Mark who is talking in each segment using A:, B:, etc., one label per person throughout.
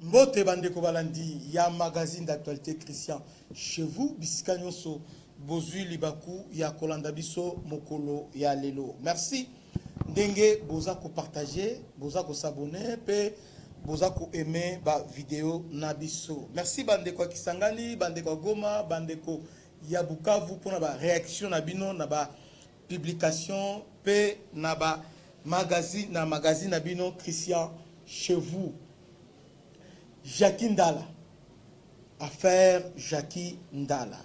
A: Mbote bandeko balandi ya magazine d'actualité Christian chez vous bisika nyonso bozui libaku ya kolanda biso mokolo ya lelo. Merci ndenge boza ko partager, boza ko s'abonner pe boza ko aimer ba vidéo na biso. Merci bandeko Kisangani, bandeko Goma, bandeko ya Bukavu pour na ba réaction na bino na ba publication pe na ba magazine na bino Christian chez vous. Jackie Ndala. Affaire Jackie Ndala.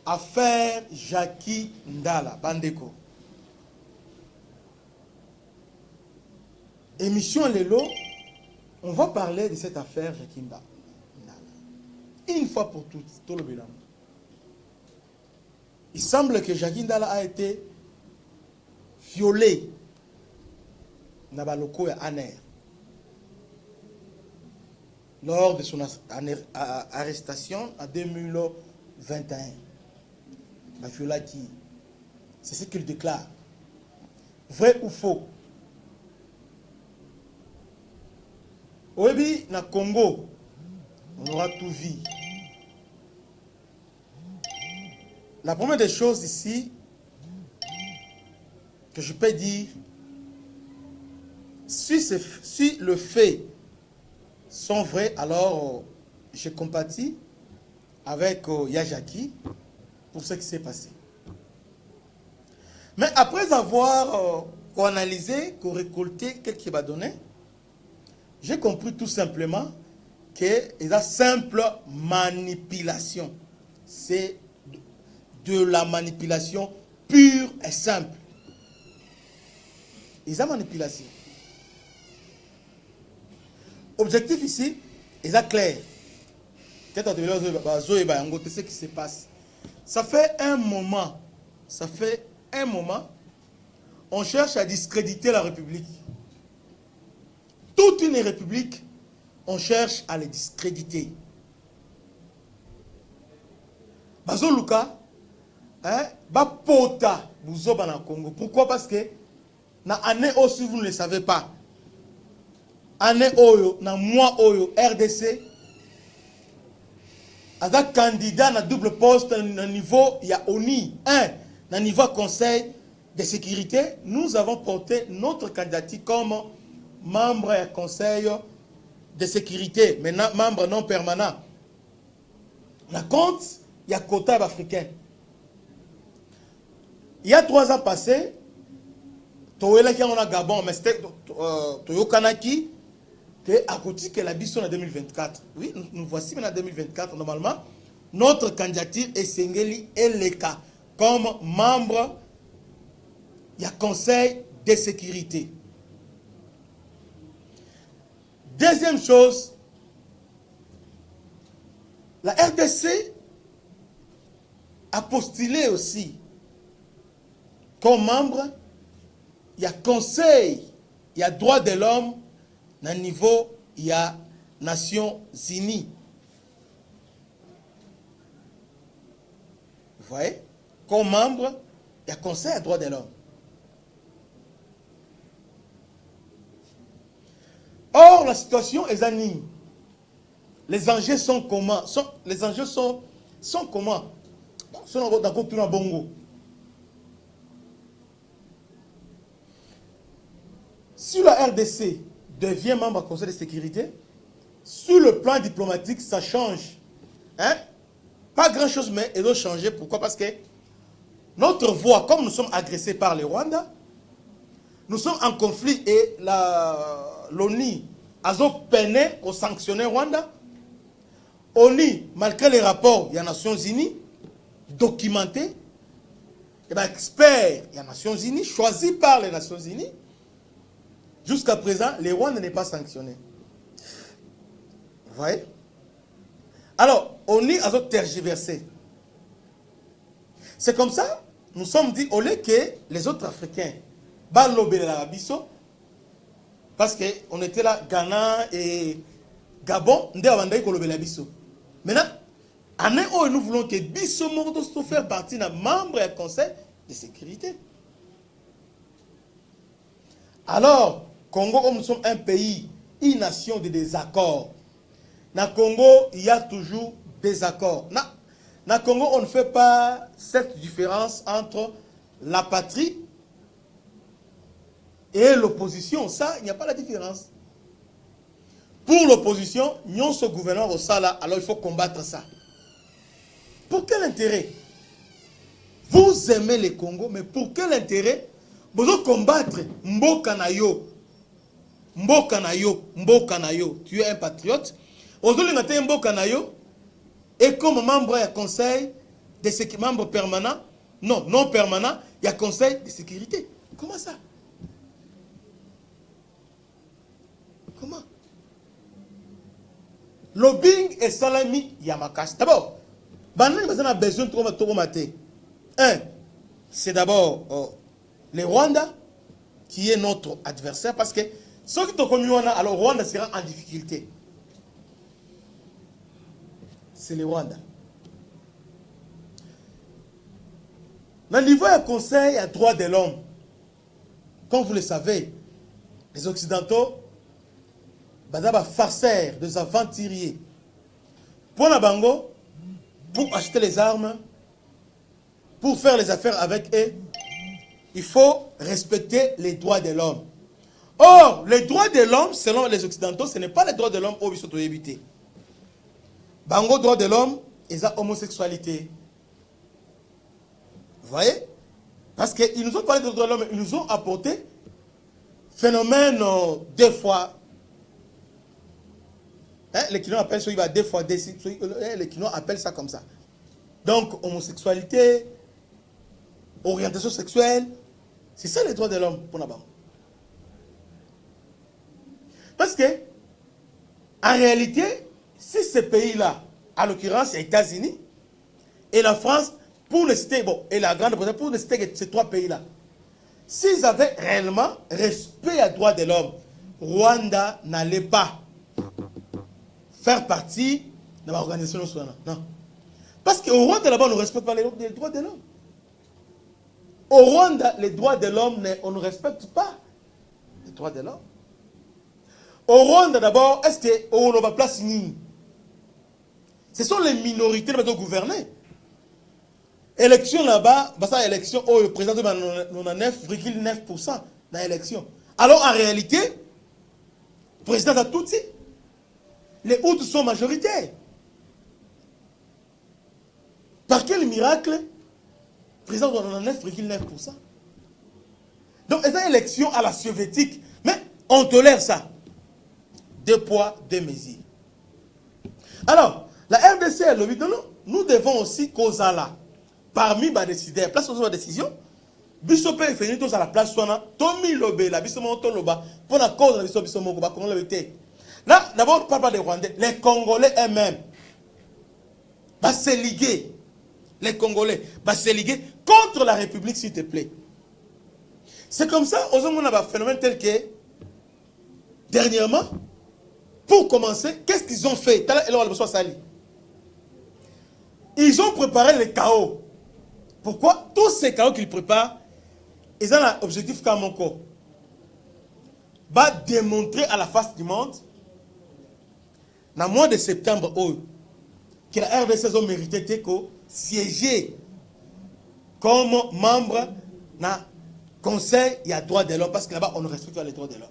A: Affaire Jackie Ndala. Bandeko. Émission Lelo, on va parler de cette affaire Jackie Ndala. Une fois pour toutes, tout le bilan. Il semble que Jackie Ndala a été violé dans le locaux à Aner. Lors de son arrestation en 2021. C'est ce qu'il déclare. Vrai ou faux? Oebi na Congo, on aura tout vu. La première des choses ici que je peux dire, si le fait sont vrais, alors je compatis avec Yajaki pour ce qui s'est passé. Mais après avoir analysé, récolté quelques données, j'ai compris tout simplement que c'est une simple manipulation. C'est de la manipulation pure et simple. C'est une manipulation. Objectif ici, est clair. Ce qui se passe. Ça fait un moment, on cherche à discréditer la République. Toute une République, on cherche à les discréditer. Bazo Luka, Bapota, Bouzoba na Congo. Pourquoi? Parce que, na année aussi, vous ne le savez pas. Année Oyo, na mois Oyo, RDC, avec candidat na double poste, na niveau, il y a ONI, na niveau conseil de sécurité, nous avons porté notre candidature comme membre du conseil de sécurité, maintenant membre non permanent. La compte, il y a quota africain. Il y a 3 ans passés, Toyela qui en a Gabon, mais c'était Toyo Kanaki, à côté que la Bisson en 2024. Oui, nous voici maintenant en 2024. Normalement, notre candidature est Sengeli et Leka comme membre du Conseil de sécurité. Deuxième chose, la RDC a postulé aussi comme membre, il y a Conseil, il y a droit de l'homme. À niveau, il y a Nations Unies. Vous voyez? Comme membre, il y a Conseil à droits de l'homme. Or, la situation est anime. Les enjeux sont comment? Les enjeux sont comment? Sont dans Bongo. Si la RDC devient membre du Conseil de sécurité, sur le plan diplomatique, ça change. Hein? Pas grand-chose, mais il doit changer. Pourquoi? Parce que notre voix, comme nous sommes agressés par les Rwandais, nous sommes en conflit et l'ONU a peiné pour sanctionner Rwanda. ONU, malgré les rapports des Nations Unies, documentés, et bien experts des Nations Unies, choisis par les Nations Unies, jusqu'à présent, les Rwandais n'est pas sanctionné. Vous voyez? Alors, on est à tergiversé. C'est comme ça, nous sommes dit, au lieu que les autres Africains, Balobé de l'Arabiso, parce qu'on était là, Ghana et Gabon, nous avons dit Kolobé l'Abiso. Maintenant, nous voulons que Bisso Mordo soit faire partie d'un membre du Conseil de sécurité. Alors, Congo, comme nous sommes un pays une nation de désaccords. Na Congo, il y a toujours des accords. Na Congo, on ne fait pas cette différence entre la patrie et l'opposition. Ça, il n'y a pas la différence. Pour l'opposition, nous sommes gouverneurs au Sala, alors il faut combattre ça. Pour quel intérêt? Vous aimez le Congo, mais pour quel intérêt vous devez combattre Mboka na yo? Mboka na yo, Mboka na yo. Tu es un patriote. Aujourd'hui, nous avons Mboka na yo. Et comme membre du conseil de sécurité, membre permanent, non permanent, il y a conseil de sécurité. Comment ça? Comment? Lobbying et salami Yamakas. D'abord, on a besoin de mater. Un, c'est d'abord le Rwanda qui est notre adversaire parce que ceux qui sont commis, alors Rwanda sera en difficulté. C'est le Rwanda. Dans le niveau du Conseil à droits de l'homme, comme vous le savez, les Occidentaux, des farceurs, des aventuriers, pour la Bango, pour acheter les armes, pour faire les affaires avec eux, il faut respecter les droits de l'homme. Or, les droits de l'homme, selon les Occidentaux, ce n'est pas les droits de l'homme où ils sont évités. Bango, droits de l'homme, ils ont homosexualité. Vous voyez? Parce qu'ils nous ont parlé de droits de l'homme, ils nous ont apporté phénomène deux fois. Les Kinois appellent ça deux fois, les Kinois appellent ça comme ça. Donc, homosexualité, orientation sexuelle, c'est ça les droits de l'homme pour là-bas. Parce que, en réalité, si ces pays-là, à l'occurrence les États-Unis et la France, pour ne citer, bon, et la Grande-Bretagne, pour ne citer ces trois pays-là, s'ils avaient réellement respect à droits de l'homme, Rwanda n'allait pas faire partie de l'organisation nationale. Non. Parce qu'au Rwanda, là-bas, on ne respecte pas les droits de l'homme. Au Rwanda, les droits de l'homme, on ne respecte pas les droits de l'homme. Au Rwanda, d'abord, est-ce qu'on va place ni? Ce sont les minorités qui doivent gouverner. Élection là-bas, ça élection, le président de 99,9% dans l'élection. Alors en réalité, le président a tout dit. Les Hutus sont majoritaires. Par quel miracle, le président de 99,9%? Donc, c'est une élection à la soviétique. Mais on tolère ça. Deux poids, deux mesures. Alors, la RDC, elle le dit, non, nous devons aussi causer là. Parmi les décideurs, place aux décisions, Bissopé est fini tous à la place, Tommy Lobé, la Bissomon Loba, pour la cause de la Bissomon, là, d'abord, on ne parle pas des Rwandais, les Congolais eux-mêmes, va se liguer. Les Congolais va se liguer contre la République, s'il te plaît. C'est comme ça, on a un phénomène tel que, dernièrement, pour commencer, qu'est-ce qu'ils ont fait? Ils ont préparé le chaos. Pourquoi? Tous ces chaos qu'ils préparent, ils ont l'objectif Kamoko. Va démontrer à la face du monde, dans le mois de septembre, que la RDC a mérité de siéger comme membre dans le Conseil et à droit de l'homme, parce que là-bas, on ne respecte pas les droits de l'homme.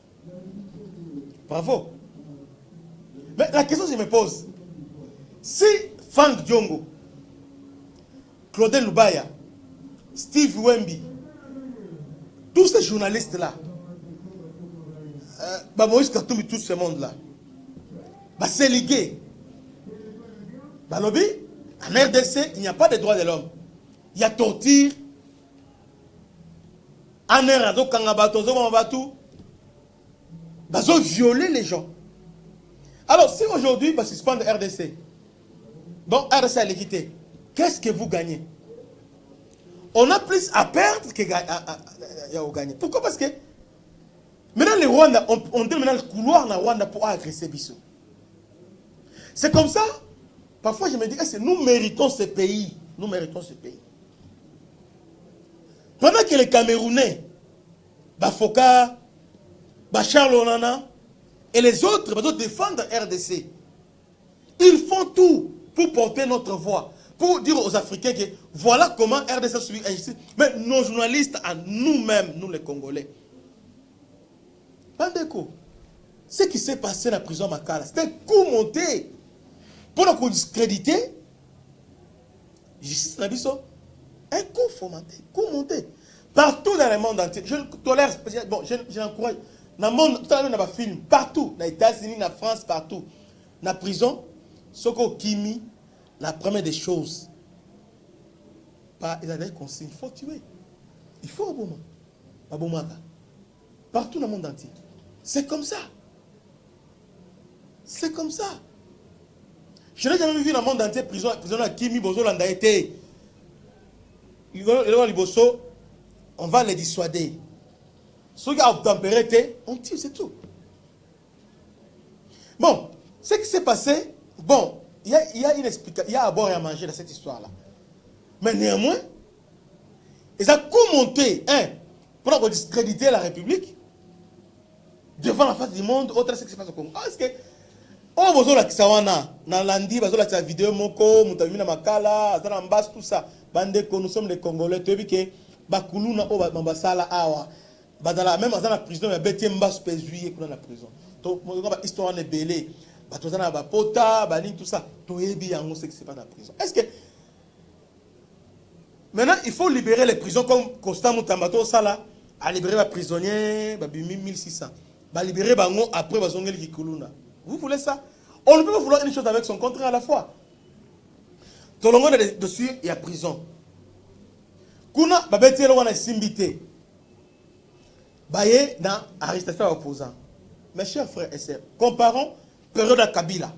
A: Bravo. Mais la question que je me pose, si Frank Diongo, Claudel Lubaya, Steve Wemby, tous ces journalistes-là, Moïse Katoumi, tout ce monde-là, c'est ligué. Balobi, en RDC, il n'y a pas de droits de l'homme. Il y a torture. En RDC, ils ont violé les gens. Alors, si aujourd'hui, ils suspendent RDC, donc RDC a l'équité, qu'est-ce que vous gagnez? On a plus à perdre que à gagner. Pourquoi? Parce que maintenant, les Rwandais, on donne maintenant le couloir dans le Rwanda pour agresser Bissou. C'est comme ça. Parfois, je me dis, est-ce que nous méritons ce pays? Nous méritons ce pays. Pendant que les Camerounais, Bafoka, Charles Onana, Et les autres doivent défendre RDC. Ils font tout pour porter notre voix. Pour dire aux Africains que voilà comment RDC subit injustice. Mais nos journalistes, à nous-mêmes, nous les Congolais. Bandeko, ce qui s'est passé dans la prison Makala, c'était un coup monté. Pour nous discréditer, justice Nabiso, un coup fomenté, coup monté. Partout dans le monde entier. Je tolère, bon, j'encourage. Dans le monde, tout à l'heure, on a un film, partout, dans les États-Unis, dans la France, partout. Dans la prison, ce qu'on Kimi, la première des choses, ils ont des consignes, il faut tuer. Il faut un moment. Partout dans le monde entier. C'est comme ça. C'est comme ça. Je n'ai jamais vu dans le monde entier prison à Kimi, Bozo, Landa été. On va les dissuader. Ceux qui ont tempéré, on tue, c'est tout. Bon, ce qui s'est passé, bon, il y a une explication, il y a à boire et à manger dans cette histoire-là. Mais néanmoins, ils ont commenté, pour discréditer la République, devant la face du monde, autre ce qui se passe au Congo. Est-ce que, oh, vous avez la Landi, vous avez la vidéo, Moko, Moutamina Makala, Azanambas, tout ça. Bande, nous sommes les Congolais, tu as vu que, Bakuluna, Bambasala, Awa, même dans la prison, il y a Bétié Mbas, Pézuye, dans la prison. Donc, l'histoire est belée. Pota, tout ça. Tu as vu ce qui se passe dans la prison. Est-ce que, maintenant, il faut libérer les prisons comme Constant Moutambato, ça là, à libérer les prisonniers, 1600. Libérer Bango après Bazongel Kikuluna. Vous voulez ça? On ne peut pas vouloir une chose avec son contraire à la fois. Tout le monde est dessus, il y a prison. Kuna, babeti wana simbité. Baye dans arrestation opposant. Mes chers frères et sœurs, comparons période à Kabila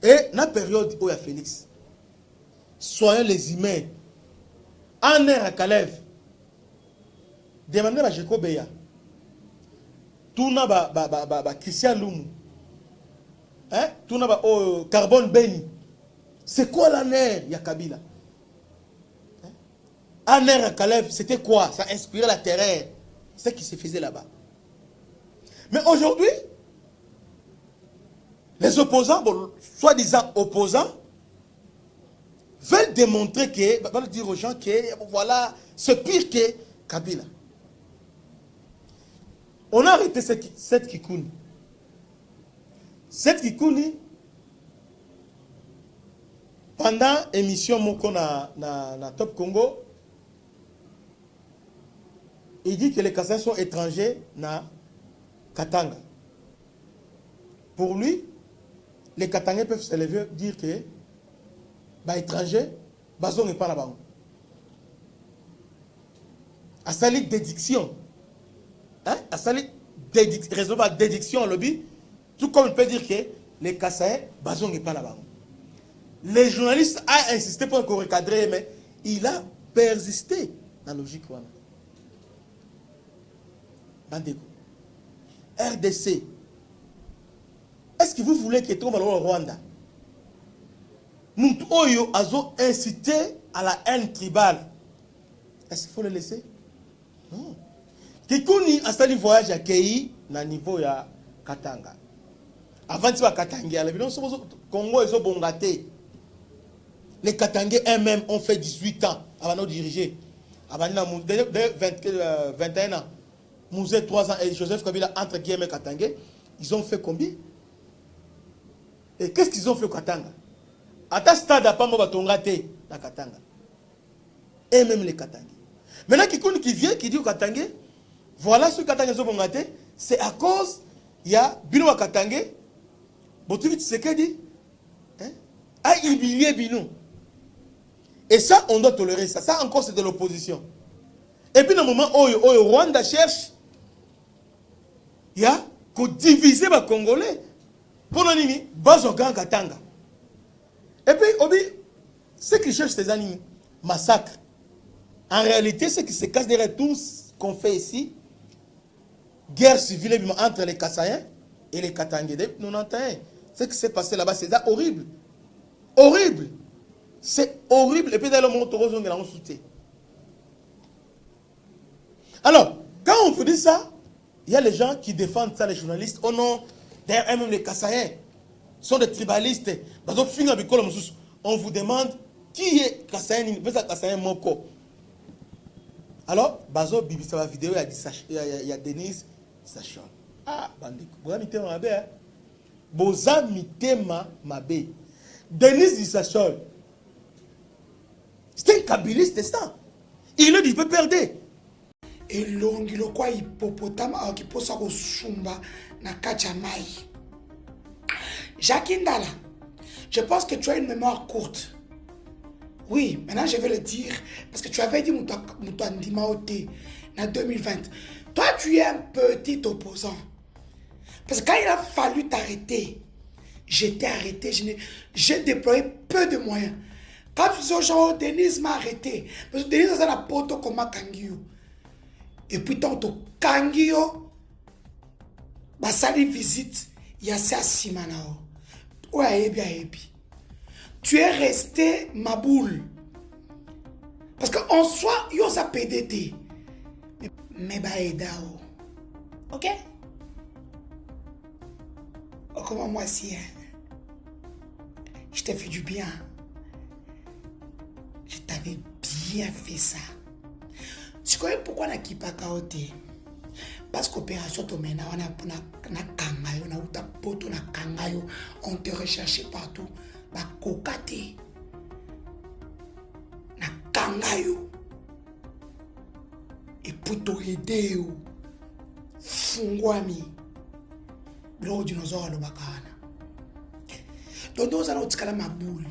A: et la période où il y a Félix. Soyons les humains. En air à Kalev. Demandez à Jeko Beya. Touna Christian Lumu. Hein? Touna Carbone Beni. C'est quoi la nerf, il y a Kabila? En air à Kalev, c'était quoi? Ça inspirait la terreur. C'est ce qui se faisait là-bas. Mais aujourd'hui, les opposants, bon, soi-disant opposants, veulent démontrer que, veulent dire aux gens que, voilà, c'est pire que Kabila. On a arrêté cette Kikouni. Cette Kikouni, pendant l'émission Moko na Top Congo, il dit que les Kassais sont étrangers na Katanga. Pour lui, les Katangais peuvent se lever et dire que les étrangers, Bazon n'est pas là-bas. À sa dédiction. Hein? À sa raison de dédiction au lobby, tout comme il peut dire que les Kassais, Bazon n'est pas là-bas. Les journalistes ont insisté pour qu'on recadre, mais il a persisté dans la logique. Bandeko. RDC. Est-ce que vous voulez que tout le monde au Rwanda? Nous avons incité à la haine tribale. Est-ce qu'il faut le laisser? Non. Kikouni a installé voyage à Kei na niveau ya Katanga. Avant de Katanga, les Congo ils ont bongaté. Les Katangais eux-mêmes ont fait 18 ans avant de diriger. Avant de 21 ans. Mouzé 3 ans et Joseph Kabila entre guillemets Katangais, ils ont fait combien? Et qu'est-ce qu'ils ont fait au Katanga? À ta stade, à pas moi batongate na Katanga. Et même les Katangais. Maintenant, qui vient, qui dit au Katangais, voilà ce que Katangais ont bongaté, c'est à cause, il y a Bino à Katangais, Botuvi Tshisekedi, a humilié Bino. Et ça, on doit tolérer ça. Ça encore, c'est de l'opposition. Et puis, dans le moment où le Rwanda cherche, il y a qu'on divise les Congolais. Pour nous, Bazogan Katanga. Et puis, Obi, ceux qui cherchent ces animaux, massacres. En réalité, ce qui se cache derrière tout ce qu'on fait ici, guerre civile entre les Kassaïens et les Katangais. Depuis 91, ce qui s'est passé là-bas, c'est horrible. Horrible. C'est horrible. Et puis, dans le monde, on a soutien. Alors, quand on vous dit ça, il y a les gens qui défendent ça, les journalistes. Oh non, d'ailleurs, même les Kassaïens sont des tribalistes. On vous demande qui est Kassaïen, Kassaïen Moko. Alors, Bazo Bibi, ça va vidéo, il y a Denise Sachon. Ah, bandit, Boza Mitema Mabe. Boza Mitema Mabe. Denise Sachon. C'est un kabiliste, c'est ça. Il le dit, il peut perdre.
B: Et l'ongilo quoi hippopotame qui pose au sumba na kachamai. Jacques Ndala, je pense que tu as une mémoire courte. Oui, maintenant je vais le dire parce que tu avais dit Moutouandimaoté en 2020. Toi, tu es un petit opposant. Parce que quand il a fallu t'arrêter, j'étais arrêté, j'ai déployé peu de moyens. Quand tu dis aux gens, Denise m'a arrêté. Parce que Denise a la poto comme Kangio. Et puis, tant que Kangio, bah, ça les visite, il y a ça Simanao. Ouais, ebi. Tu es resté ma boule. Parce qu'en soi, il y a ça PDT. Mais bah, Edao. Ok? Oh, comment moi, si, je t'ai fait du bien. Je t'avais bien fait ça. Tu connais pourquoi on a quitté Kaoté? Parce qu'opération Tomena, on a Kangayo, on a Uta Poto, on a Kangayo, on te recherchait partout. On a Kokate. On a Kangayo. Et pour te aider, Fungwami. Blo dinosaure le bakana. Donc nous allons tirer ma boule.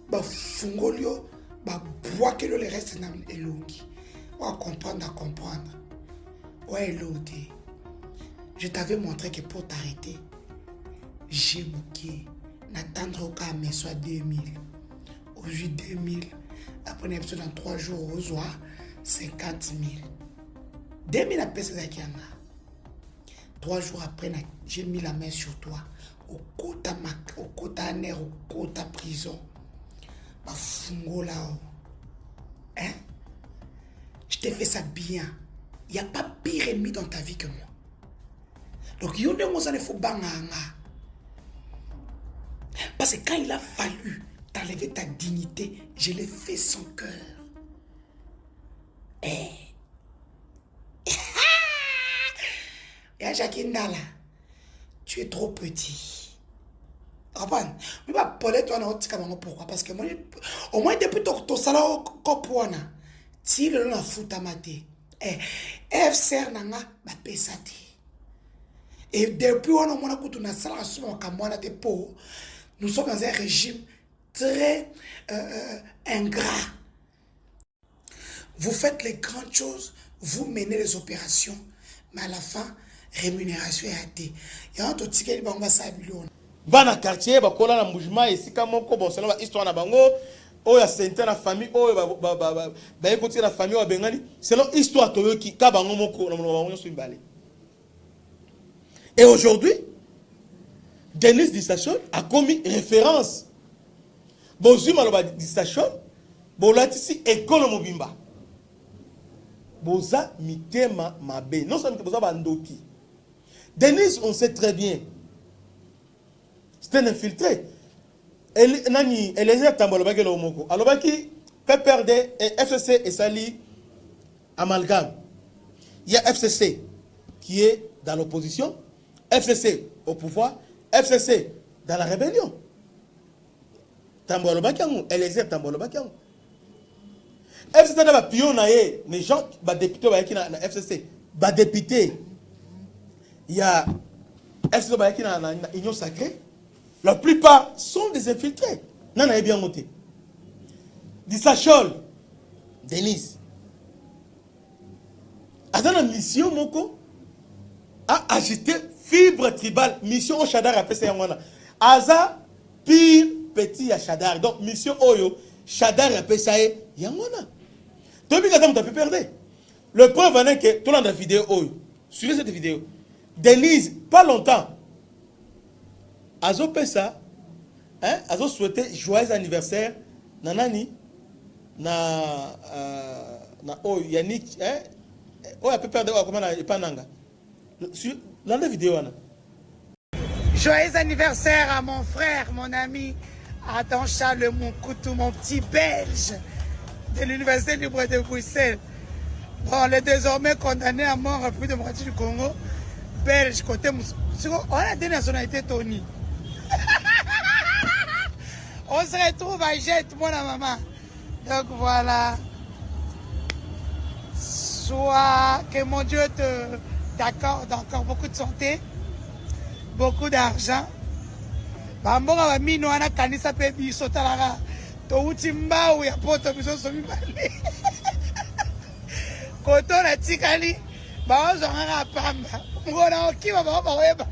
B: Bah Fungolio, bah bois que le reste n'a elongi. On va comprendre. Ouais, l'autre. Je t'avais montré que pour t'arrêter, j'ai bouqué. N'attendre aucun mais soit 2000. Aujourd'hui 2000. Après une dans 3 jours, au soir, 50 000. 2000 à peser à Kianga. 3 jours après, j'ai mis la main sur toi. Au quota nerf, au quota prison. Bah, fungo là. Hein? Je t'ai fait ça bien. Il n'y a pas pire ennemi dans ta vie que moi. Donc, il y a des faut banganga. Parce que quand il a fallu t'enlever ta dignité, je l'ai fait sans cœur. Eh. Et Jacques Ndala, tu es trop petit. Comprends? Mais pas parler toi pourquoi? Parce que moi, au moins depuis ton salon, kopouana. Si le la fouta maté, FCR nanga ba pesate. Et depuis on a coutu na sala suma kamwana te po, nous sommes dans un régime très ingrat. Vous faites les grandes choses, vous menez les opérations, mais à la fin, rémunération est hâtée. Il y a un autre ticket qui va s'habiller.
A: Bana quartier, bakola na mouvement et si comme bon c'est histoire na bango. Oh, il y a certaines la famille, oh, bah, écoutez la famille, Bengani, c'est l'histoire de qui, et aujourd'hui, Denis Dissachon a commis référence. Bozuma Loba Dissachon, Bolatisi école Mobimba. Boza Mitema Mabe. Non seulement Boza Bandoki. Denis, on sait très bien. C'est un infiltré. Eliezer Tambolobaki Lomoko. Alobaki peut perdre FCC et Sali amalgame. Il y a FCC qui est dans l'opposition, FCC au pouvoir, FCC dans la rébellion. Tambolobaki Eliezer Tambolobaki. FCC n'a pas pionnier les gens bah députés qui na FCC bah député. Il y a FCC bah qui na union sacrée. La plupart sont des infiltrés. Nana est bien monté. Dissachol, Denise. Dans la mission, Moko a agité fibre tribale. Mission au Chadar a fait ça. Aza, pire petit à Chadar. Donc, mission Oyo, Chadar a fait ça. Yangwana. Depuis que tu as pu perdre. Le preuve en est que tout le monde a vidéo Oyo. Suivez cette vidéo. Denise, pas longtemps. Azo Pesa, hein, Azo souhaité joyeux anniversaire, nanani, na Yannick, hein, a pu perdre comment na Pananga. la vidéo.
B: Joyeux anniversaire à mon frère, mon ami Adam Charles Moukoutou, mon petit belge de l'Université libre de Bruxelles. Bon, le désormais condamné à mort à plus de moitié du Congo, belge, côté on a des nationalités, Tony. On se retrouve à Jette, moi la maman. Donc voilà. Soit que mon Dieu t'accorde encore beaucoup de santé, beaucoup d'argent. Bambonga ba mino ana kanisa pe biso talaka. To uti mbau ya poto biso somi bale. Koto na tikali ba ozonga pamba. Ngona okiba ba weba.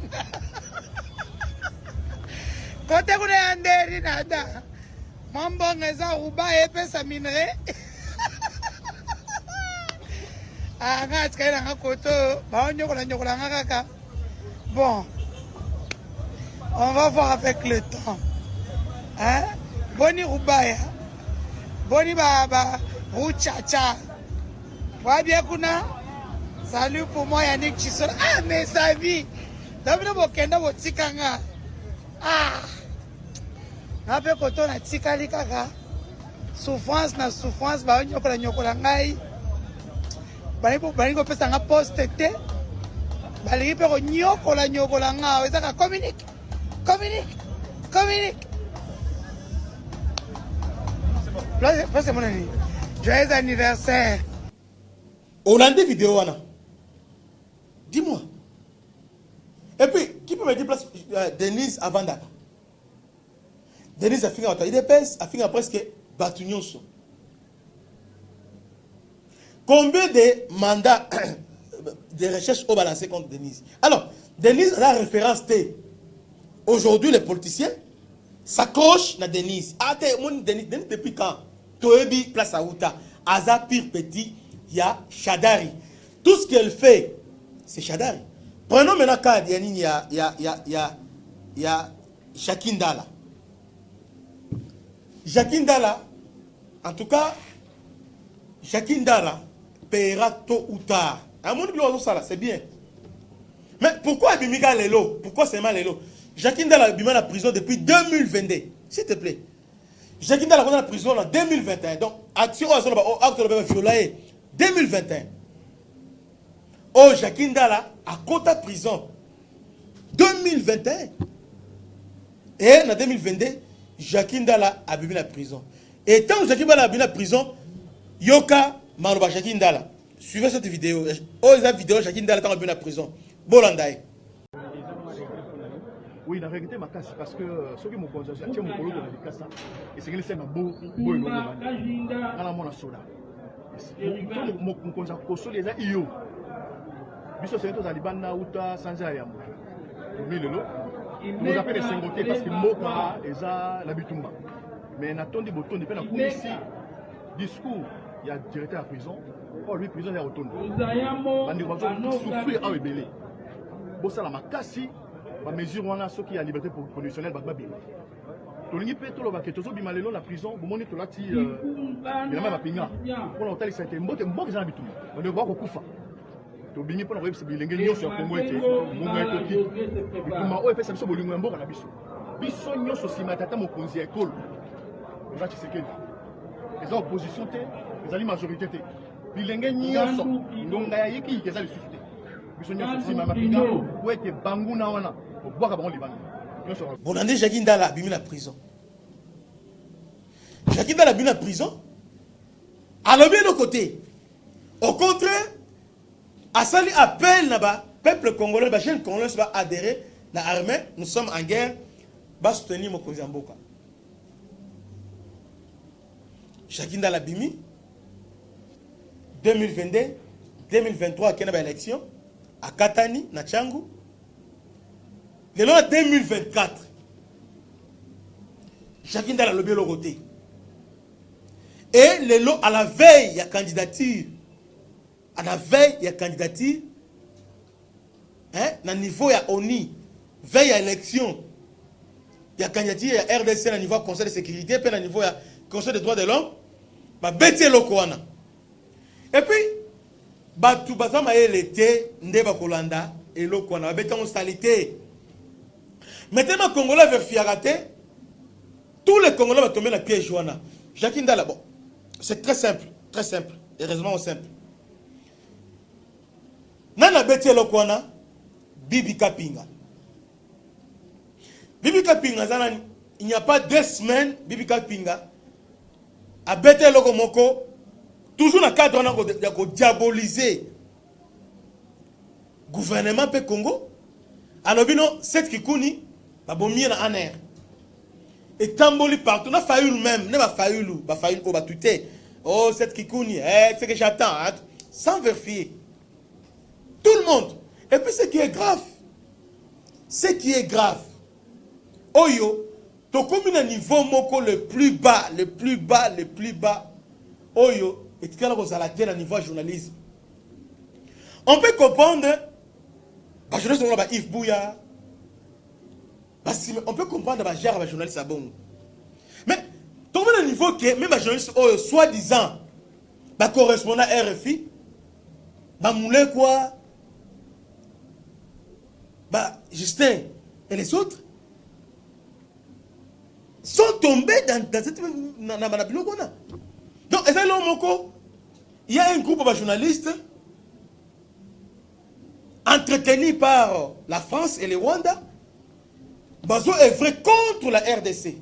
B: Kote kune anderi nada. Mambonga za uba epesa minre. Anga tkaila nga koto ba onyokola nga kaka. Bon. On va voir avec le temps. Hein? Boni Rubaya. Boni Baba. Rouchacha. Wa bien kuna. Salut pour moi Yannick Chisol. Ah mais sa vie. Dabino bokenda botikanga. Ah. Nape koto na tikali kaka. Souffrance na souffrance ba nyokola ngai. Bani ko pesa nga poste te. Bali pe ko nyokola nga. Ezaka communique. Communique. Là, c'est mon ami. Joyeux anniversaire.
A: On a des vidéos, Anna. Dis-moi. Et puis, qui peut me dire place Denise avant d'accord? Denise a fini à il dépêche, a fini à presque Batunion. Combien de mandats de recherche ont balancé contre Denise? Alors, Denise a la référence T. Aujourd'hui, les politiciens s'accrochent à Denise. Ah, Denise, depuis quand? Toebi, place à Outa. Aza, pire petit, il y a Chadari. Tout ce qu'elle fait, c'est Chadari. Prenons maintenant cas, il y a Jacqueline Dalla. Jacqueline Dalla, en tout cas, Jacqueline Dalla paiera tôt ou tard. À mon avis, c'est bien. Mais pourquoi Abimika Lelo? Pourquoi seulement Lelo? Jacqueline Dalla a la prison depuis 2022. S'il te plaît. Jacqueline Dalla a la prison en 2021. Donc, action acte de violé 2021. Oh, Jacqueline Dalla a compté prison 2021. Et en 2022, Jacqueline Dalla a la prison. Et tant que Jacqueline Dalla a la prison, Yoka Manoba Jacqueline Dalla. Suivez cette vidéo. Oh, cette vidéo, Jacqueline Dalla a la prison. Bolandaï.
C: Oui, la vérité, parce que ceux qui m'ont constaté, c'est mon collègue de la Casa. Et c'est que c'est un beau boy. Dans la mona soda. Mon constaté, c'est les IO. Biso c'est tous à Libana, Outa, Sanjayam. Mais le lot, on appelle les Sengoté parce que Moka et ça, la Bitumba. Mais on attend des boutons, dépend de la ici. Discours, il y a directeur à la prison. Or, lui, prison, il y a autonome. On va souffrir à rebelle. Bon, ça, la makasi. La mesure où on a ceux qui ont la liberté conditionnelle, Tolingi Petolo va que tous les malheureux la prison, vous montrez tout là, il y a même un pinga. Pour l'hôtel, ça a été mort, mort, ils ont habitué. On doit voir au Koufa. Tu as pour l'envoyer, c'est bien l'engagement sur le Congo, Congo est coquille. Et tout le monde, fait ça, c'est le Lumumbo à la biso. Biso, nous, sur Matata, mon conseiller école. On va checker. Les oppositions, les alliés majorité. Puis l'engagement sur donc, il y a qui est allé suffire. Biso, nous, sur Matata, où était Bangouna, on a.
A: Bon, on a Jacqueline Dalla a mis la prison. Jacqueline Dalla a mis la prison. Alors, bien de côté. Au contraire, à sali appel là-bas, peuple congolais, les jeunes congolais va adhérer à l'armée. Nous sommes en guerre. Va soutenir mon cousin Mboka. Jacqueline Dalla a mis 2022, 2023, il y a une élection à Katani, na Tchangu. Le long 2024, Jacqueline Dalla a lobby le côté. Et le long à la veille, il y a candidature. À la veille, il y a candidature. Hein? À niveau, il y a ONI. Veille à l'élection. Il y a candidature, il y a RDC à niveau Conseil de sécurité, puis à niveau, il y a Conseil des droits de l'homme. Bah, bêtez le Et puis, bah, tout le monde a l'été, Ndeba Kolanda. et l'eau qu'on a béton salité. Maintenant, Congolais vérifier raté. Tous les Congolais vont tomber dans le piège. Jacques Ndala, bon, c'est très simple, et raisonnement simple. Nana beti l'eau qu'on a, Bibi Kapinga. Bibi Kapinga, il n'y a pas 2 semaines, Bibi Kapinga a bêté l'eau moko, toujours dans le cadre de diaboliser gouvernement pe Congo. Alors, bino, cette Kikouni, ba bomie na aner. Et tamboli partout, na faïul même, ne ba faïul ou, ba faïul ou ba tuté. Oh, cette Kikouni, c'est que j'attends, hein, sans vérifier. Tout le monde. Et puis ce qui est grave, Oyo, to comme un niveau moko le plus bas, Oyo, et tu as la terre à niveau journalisme. On peut comprendre, bah, je ne sais Yves Bouya, on peut comprendre que les journalistes sont bons. Mais, tout le niveau que même les journalistes, soi-disant, correspondant à RFI, moulé quoi, Justin et les autres sont tombés dans cette. Donc, il y a un groupe de journalistes entretenus par la France et le Rwanda. Bazo est vrai contre la RDC.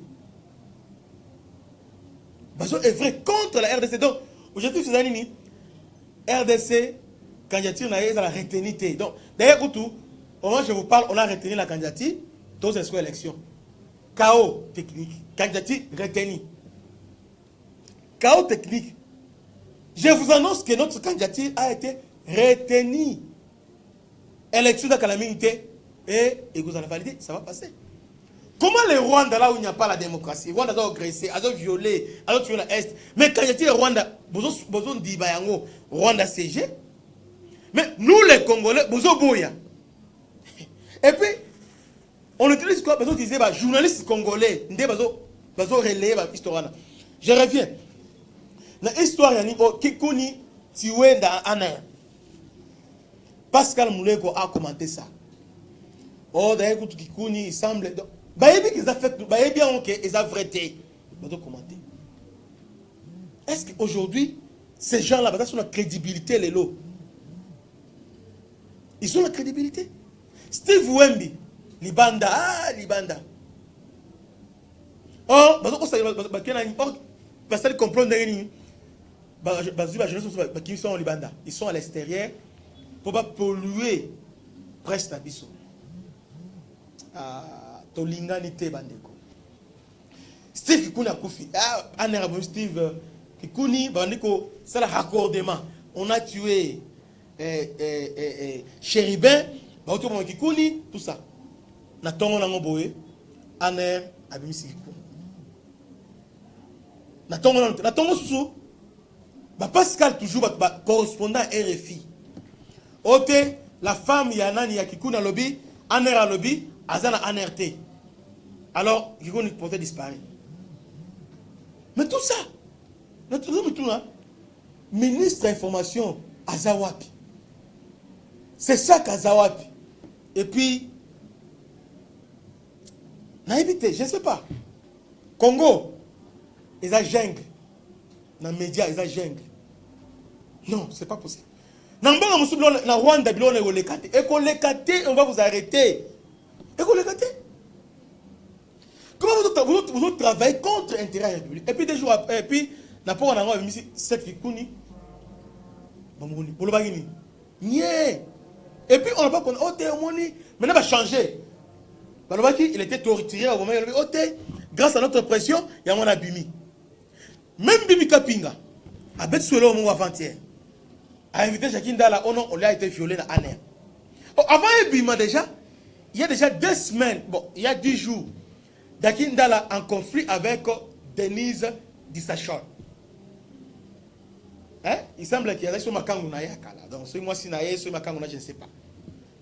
A: Donc, aujourd'hui, c'est Zanini. RDC, candidature n'a pas retenu. Donc, d'ailleurs, au moment où je vous parle, on a retenu la candidature dans les élections. Chaos technique. Candidature retenue. Chaos technique. Je vous annonce que notre candidature a été retenue. Élection de la calamité et vous allez valider, ça va passer. Comment les Rwanda, là où il n'y a pas la démocratie, Rwanda a agressé, a violé, a tué l'Est, mais quand il y a Rwanda, besoin de Rwanda CG, mais nous les Congolais, besoin Boya. Et puis, on utilise quoi? Besoin de dire, journalistes congolais, besoin relayer l'histoire. Je reviens. Dans l'histoire, il y a Kikouni, tué dans Aner. Pascal Mouleko a commenté ça. Oh, d'ailleurs, Kikouni, il semble. Ils ont vérité. Ils ont commenté. Est-ce qu'aujourd'hui, ces gens-là, ils ont la crédibilité, les lots? Ils ont la crédibilité. Steve Wemby, Libanda, Libanda. Oh, parce qu'ils comprennent qu'ils sont au Libanda. Ils sont à l'extérieur pour ne pas polluer presque la biso. Tolinganité bandeko. Steve Kikouni a koufi. Steve Kikouni bandeko, c'est le raccordement. On a tué Chéribin, Kikouni, tout ça. Natongo nango boye, Aner abimisi Kikouni. Natongo sous. Pascal toujours correspondant à RFI. Ote la femme Yanani ya Kikouni a lobby, Aner a lobby, Azana ANRT. Alors, Kikouni portait disparu. Mais tout ça, ministre de l'information, Azawapi. C'est ça qu'Azawapi. Et puis, naïveté, je ne sais pas. Congo, ils ont jungle. Dans les médias, ils ont jungle. Non, ce n'est pas possible. Dans le Rwanda, on va vous arrêter. Comment vous travaillez contre l'intérêt républicain? Et puis des jours après, et puis, n'importe quoi, on a mis cette Kikouni. Et puis on n'a pas connu. Maintenant, il va changer. Il était torturé au moment où il a dit, grâce à notre pression, il y a un abimi. Même Bibi Kapinga, a bête sur le moment avant-hier, a invité Jacques Ndala, on a été violé dans l'année. Avant Ebima déjà, il y a déjà 2 semaines, bon, il y a 10 jours, Jacques Ndala en conflit avec Denise Dissachol. Hein? Il semble qu'il y a sur ma kangu na yakala. Donc, c'est moi si na sur ma kangu na je ne sais pas.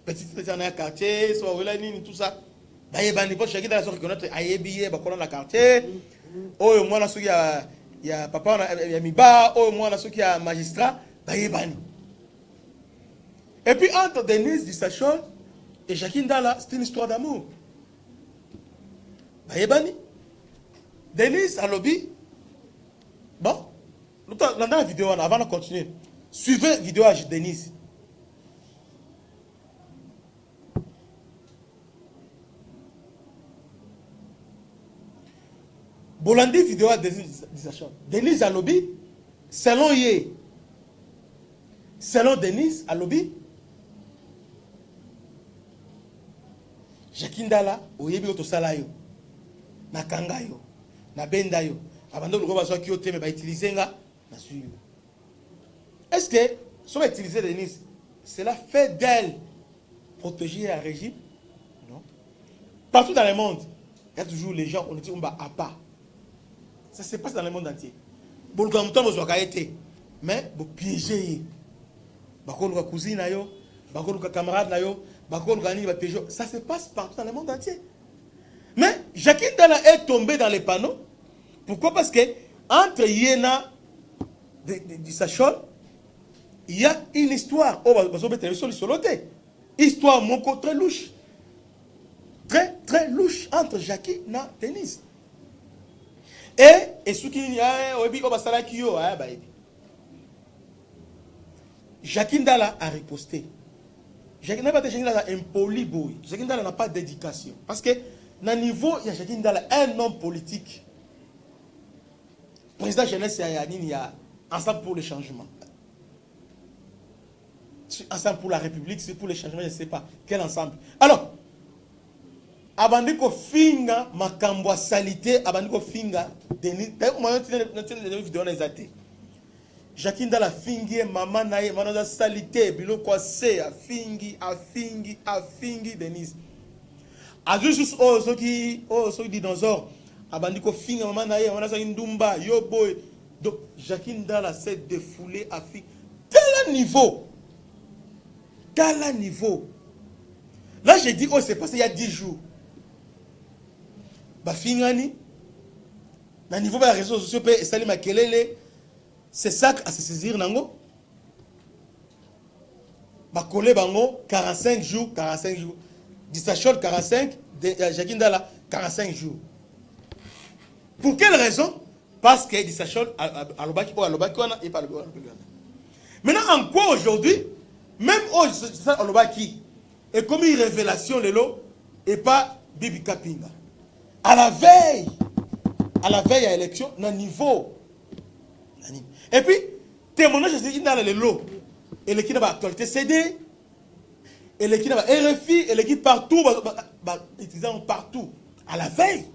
A: Petit dans un quartier, soit tout ça. Baye bandi pour Jacques Ndala sur reconnaître ayebiye ba kolon la quartier. Oh moi na suki ya papa ya miba, oh moi na suki ya magistrat, baye bandi. Et puis entre Denise Dissachol, Et Jackie Ndala, c'est une histoire d'amour. Bayebani. Denise à lobby. Bon. Dans la vidéo, avant de continuer, suivez la vidéo à Denise. Bolandi vidéo à Denise. Denise à lobby. Selon Ye. Selon Denise à lobby. Jackie Ndala, oyebi otosala yo. Na kanga yo. Na benda yo. Abando le gars qui ote mais ba utiliser nga na suivre. Est-ce que si on va utiliser Denise, cela fait d'elle protéger un régime? Non. Partout dans le monde, il y a toujours les gens on dit on va à pas. Ça se passe dans le monde entier. Bon quand on va été mais vous piéger. Bakolo ka cousine na yo, bakolo ka camarade na yo, bakolo ka ni ba piéger. Ça se passe partout dans le monde entier. Mais Jackie Ndala est tombé dans les panneaux. Pourquoi? Parce que entre Yéna du Sachol, il y a une histoire. Histoire moko très louche. Très louche entre Jackie et Denise. Et ce qui y a, Jackie Ndala a riposté. Jackie Ndala a impoli boy. Jackie Ndala n'a pas d'éducation. Parce que, dans le niveau, il y a Jackie Ndala, un homme politique. Président jeunesse, il y a Ensemble pour le changement. Ensemble pour la République, c'est pour le changement, je ne sais pas. Quel ensemble? Alors, Abandiko Finga, Makambwa Salité, Abandiko Finga, Denis, Jackie Ndala Fingi, Maman Naye, Manoza Salité, Bilo Kwase, Afingi, Denise. A juste ceux qui dinosaures, Abandiko Finga, Maman Naye, Manoza Indumba, Yo Boy. Donc, Jackie Ndala s'est défoulé à Fingi. Tel niveau. Là, j'ai dit, oh, c'est passé il y a 10 jours. Bah, Fingani, dans le niveau de la réseau sociaux, Salim Makelele, c'est ça à se saisir, nango. Bah, collé, bango, 45 jours. Dissachol, 45, Jackie Ndala, 45 jours. Pour quelle raison? Parce que Dissachol, Alobaki, et pas le. Maintenant, en quoi aujourd'hui, même Alobaki, est comme une révélation, Lelo, et pas Bibi Kapinga. À la veille à l'élection, dans le niveau. Et puis, témoignage, c'est dans le lot. Et l'équipe n'a actualité CD, et l'équipe n'a RFI, et l'équipe partout, utilisant partout. À la veille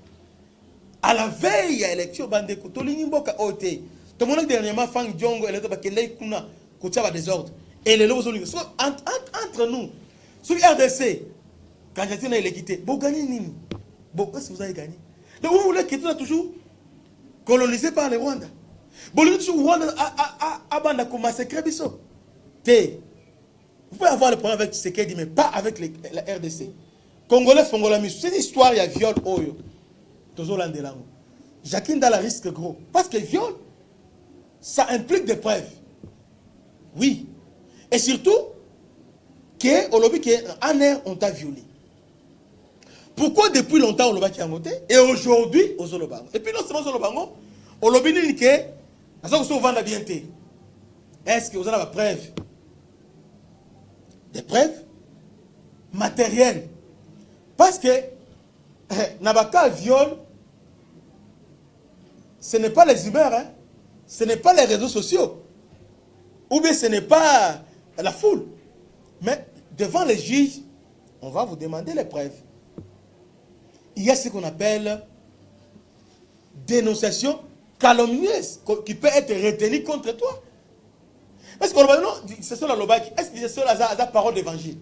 A: à l'élection, Bandeko, Tolinimboka OT. Tout le monde dernièrement, Fang Djongo, et l'autre, Kendai Kuna, Koutsa désordre. Et les lots, entre nous, sur RDC, quand j'ai l'équité, vous gagnez Nini. Bon, est-ce que vous avez gagné? Donc vous voulez que tout toujours colonisé par les Rwandais. Bon, le Rwanda a massacré Bisso. Vous pouvez avoir le problème avec Tshisekedi, mais pas avec la RDC. Congolais, c'est une histoire, il y a viol, oyo. Jackie Ndala risque gros. Parce que viol, ça implique des preuves. Oui. Et surtout, qu'en air, on t'a violé. Pourquoi depuis longtemps on l'a qui a voté et aujourd'hui aux Zolobango? Et puis non seulement Zolobango, on l'a dit que est-ce que vous avez des preuves? Des preuves matérielles. Parce que Nabaka viol, ce n'est pas les humeurs, hein? Ce n'est pas les réseaux sociaux, ou bien ce n'est pas la foule. Mais devant les juges, on va vous demander les preuves. Il y a ce qu'on appelle dénonciation calomnieuse qui peut être retenue contre toi. Parce que c'est ça la lobaki. Est-ce que c'est ça la parole d'évangile?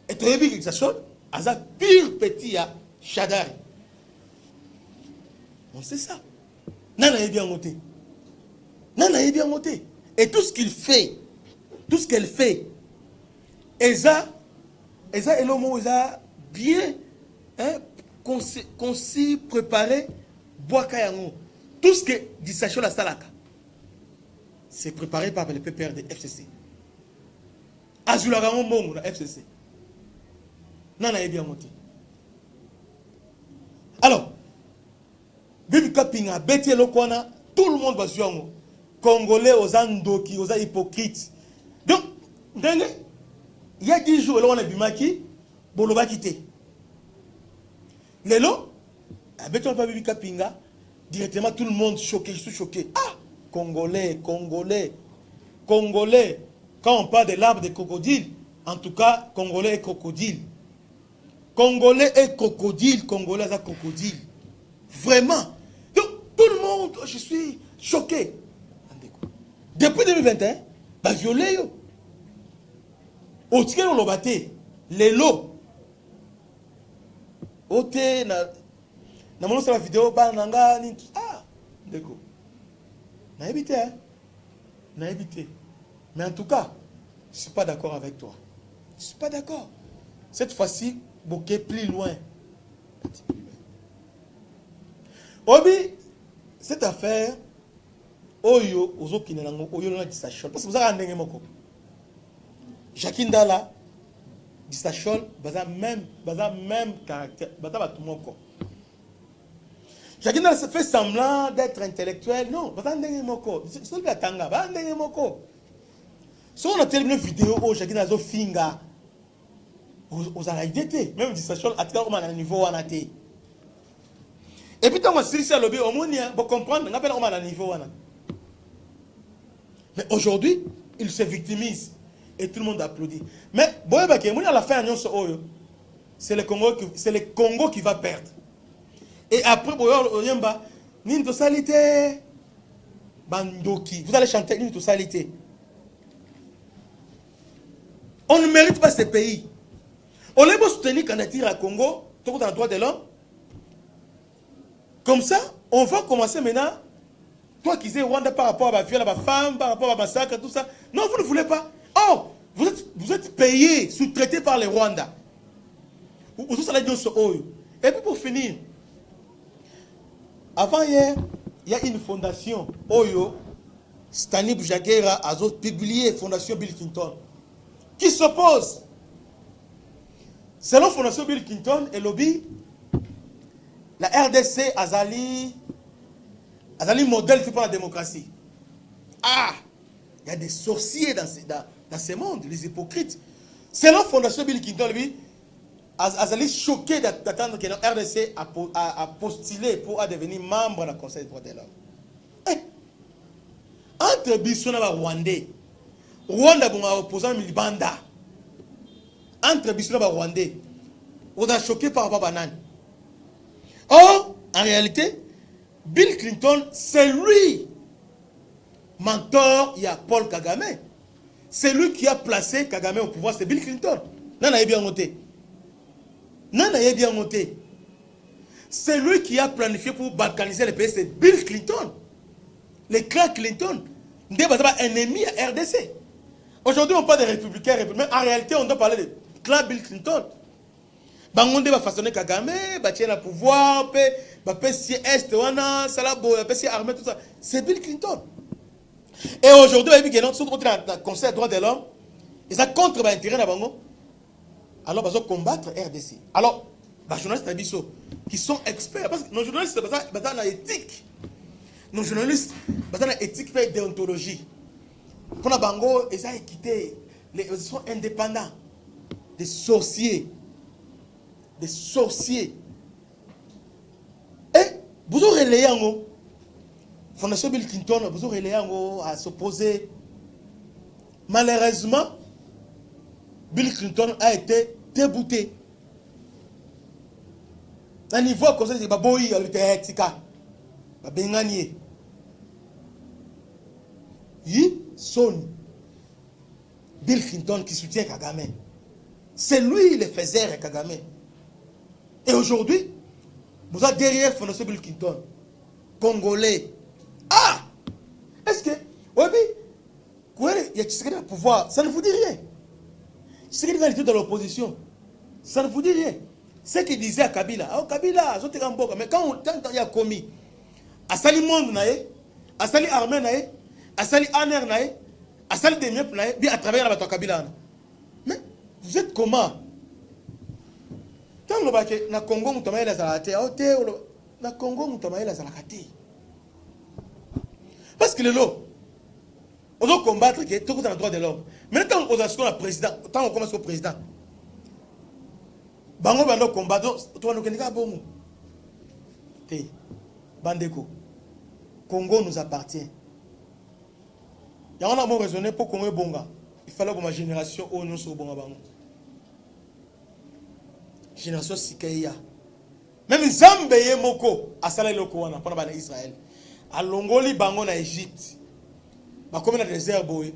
A: Et très bien que ça soit un pire petit à Chadari. On sait ça. Nana est bien monté. Et tout ce qu'il fait, tout ce qu'elle fait, Eza et l'homme, Eza bien concis, préparé, Boakayango. Tout ce que dit Sacho la Salaka, c'est préparé par le PPR de FCC. azulaka mbongo na FCC. Nana yebi ya moti. Alors, Bibi Kapinga, Betty Lokwana, tout le monde va suivre. Congolais, aux andoki, aux hypocrites. Donc, il y a 10 jours, on a Bimaki, Boloba quitté. Lélo, Betty Bibi Kapinga, directement tout le monde choqué, je suis choqué. Ah, Congolais, Congolais, Congolais. Quand on parle de l'arbre de crocodile, en tout cas, Congolais et crocodile. Congolais et crocodile, Congolais et crocodile. Vraiment. Donc, tout le monde, je suis choqué. Depuis 2021, bah violé yo. Au ticket on l'a battu. Les lots. Ote na mon sur la vidéo ba nanga ni ah d'accord. Na évité hein. Na évité. Mais en tout cas, je suis pas d'accord avec toi. Je suis pas d'accord. Cette fois-ci, bouquet plus loin. Obi, cette affaire, Oyo, Ozo Kinelango, Oyo na Disachol. Parce que vous avez un ndenge moko. Jacques Ndala, Disachol, baza même caractère, baza batu moko. Jacques Ndala se fait semblant d'être intellectuel. Non, baza ndenge moko. C'est le Tanga, baza ndenge moko. Si on a terminé une vidéo où Jacques Ndala zo finga, vous avez idée, même Disachol, à tout cas, niveau on a été. Et puis, quand on s'est lobby, on va comprendre, on appelle à niveau. Mais aujourd'hui, il se victimise. Et tout le monde applaudit. Mais, à la fin, c'est le Congo qui va perdre. Et après, vous allez chanter une totalité. On ne mérite pas ce pays. On est soutenir quand on à Congo, tout dans le droit de l'homme. Comme ça, on va commencer maintenant. Toi qui disais Rwanda par rapport à ma viol, à ma femme, par rapport à ma massacre, tout ça. Non, vous ne voulez pas. Oh, vous êtes payé, sous-traité par les Rwandais. Et puis pour finir, avant hier, il y a une fondation, Oyo, Stanley Boujakera a publié Fondation Bill Clinton, qui s'oppose. Selon Fondation Bill Clinton et lobby, la RDC Azali modèle pour la démocratie. Ah, il y a des sorciers dans ce monde, les hypocrites. Selon Fondation Bill Clinton, lui, Azali choqué d'attendre que la RDC a postulé pour devenir membre du Conseil des droits de l'homme. Entre Bissona et Rwandais, Rwanda est opposant Milibanda. Entre Bissona et Rwandais, on a choqué par rapport à Banane. Or, en réalité, Bill Clinton, c'est lui, mentor, il y a Paul Kagame. C'est lui qui a placé Kagame au pouvoir, c'est Bill Clinton. Nana est bien noté. Nana est bien noté. C'est lui qui a planifié pour balkaniser le pays, c'est Bill Clinton. Les clans Clinton. Nous sommes ennemis à RDC. Aujourd'hui, on parle des républicains, mais en réalité, on doit parler des clans Bill Clinton. Bangonde va façonner Kagame, va tirer le pouvoir, va passer Est, va passer armée, tout ça. C'est Bill Clinton. Et aujourd'hui, il y a un conseil des droits de l'homme, ils sont contre l'intérêt de Bango. Alors, ils vont combattre RDC. Alors, les journalistes qui sont experts, parce que nos journalistes, ils ont une éthique. Nos journalistes, ils ont une éthique et déontologie. Pour la Bango, ils ont équité, ils sont indépendants, des sorciers. Des sorciers. Et vous aurez les yango. Fondation Bill Clinton, vous aurez les yango à s'opposer. Malheureusement, Bill Clinton a été débouté. À niveau comme ça, c'est Baboyi, avec Tika, Bengani. Son Bill Clinton qui soutient Kagame. C'est lui le faiseur Kagame. Et aujourd'hui, vous êtes derrière Fondation Bill Clinton, Congolais. Ah! Est-ce que, oui, il y a Tshisekedi au pouvoir, ça ne vous dit rien. Tshisekedi va être dans l'opposition, ça ne vous dit rien. Ce qu'il disait à Kabila, oh Kabila, mais quand il a commis, à Sali Monde, à Sali Armée, à Sali Aner, à Sali Demiep, bien à travers la Kabila. Vous êtes comment? Tant que na Congo mutamaye la zalate, na Congo mutamaye la zalakate. Parce que le lot, on doit combattre que tout le droit de l'homme. Maintenant, on a ce qu'on a président, tant on commence au président. Bango bando combattre, toi nous connaissons pas bon. Té, Bandeko, Congo nous appartient. Il y a un mot raisonné pour Congo bonga. Il fallait que ma génération au nous sur bonga bango. Génération Sikeya. Même Zambé moko asala loko wana pour na Israël. A longoli bango na Égypte. Ba comme na désert boy.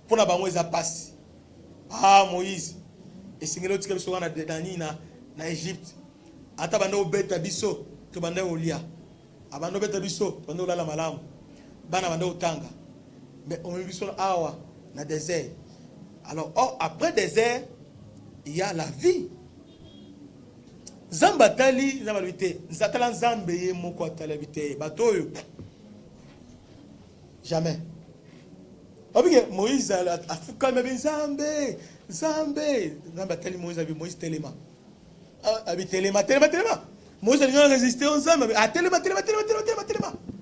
A: Pour na bango eza passe. Ah Moïse. Et singelo tikelo so na dedani na Égypte. Ata bando beta biso to bando olia. Abando beta biso bando lala malamu. Bana bando utanga. Mais on biso awa na désert. Alors après désert, il y a la vie. Zambatali, Zambalité, Zatalan Zambé, Moko Talabité, Batoyo. Jamais. Moïse a Foucault, mais Zambé, Zambatali, Moïse a vu Moïse Téléma. Téléma. Moïse a résisté aux Zambé.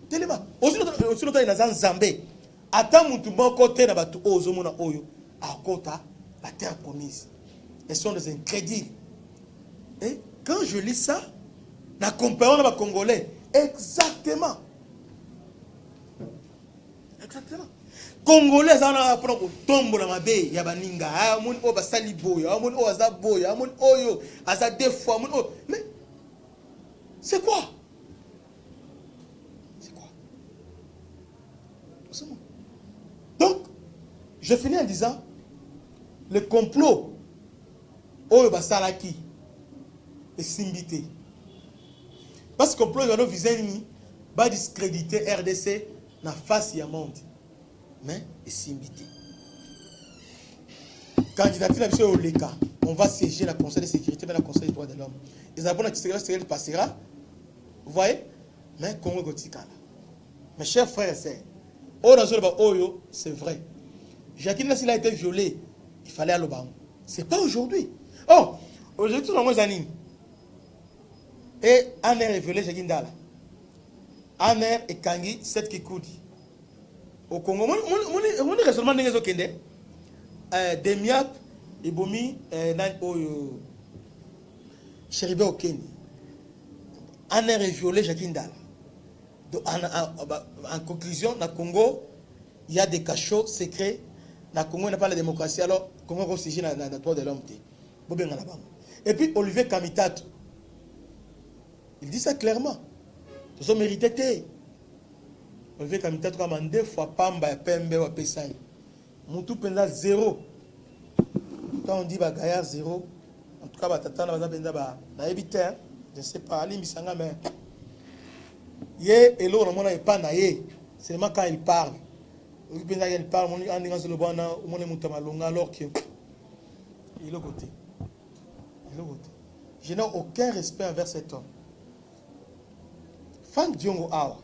A: Téléma. Aussi longtemps, il a Zambé. Attends, mon côté, n'a pas tout aux hommes, à Kota, la terre promise. Elles sont des incrédules. Et quand je lis ça, na comparons avec les Congolais. Exactement. Congolais, ça a appris au tombeau dans ma baie, Yabaninga, Amon Oba Saliboy, Amon Oazaboy, Amon Oyo, Azadefo, Amon O. Mais c'est quoi? C'est quoi? Donc, je finis en disant le complot Oyo Basalaki. Et simbité. Parce que le complot de nos visés va discréditer RDC dans la face du monde. Mais et simbité. Candidature au LECA, on va siéger la Conseil de sécurité, mais la Conseil des droits de l'homme. Les abonnés qui se passera, vous voyez, mais Congo Gotika. Mes chers frères et sœurs, c'est vrai. Jacqueline, s'il a été violé, il fallait aller au Bango. Ce n'est pas aujourd'hui. Oh, aujourd'hui, tout le monde est et Aner est violé chez Gindala. Aner et Kangi, 7 Kikoudi. Au Congo, on est seulement dans les Okende. Demiap, Ibomi, Chéribé Okende. Aner est violé chez Gindala. En conclusion, dans le Congo, il y a des cachots secrets. Dans le Congo, on n'a pas la démocratie. Alors, Congo va siéger dans le droit de l'homme. Et puis, Olivier Kamitato. Il dit ça clairement. Ils ont mérité. Olivier Kamitato comme 2 fois Pamba et Pembe ou Pessan. Moutou Penda 0. Quand on dit Gaillard 0, en tout cas, Tata Penda na éviter. Je ne sais pas, Ali Misanga, mais. Yé et l'autre, on n'a pas naïe. C'est seulement quand il parle. Il parle, on est le bon, on est Moutamalonga, alors qu'il est au côté. Je n'ai aucun respect envers cet homme. Franck Diongo Awa.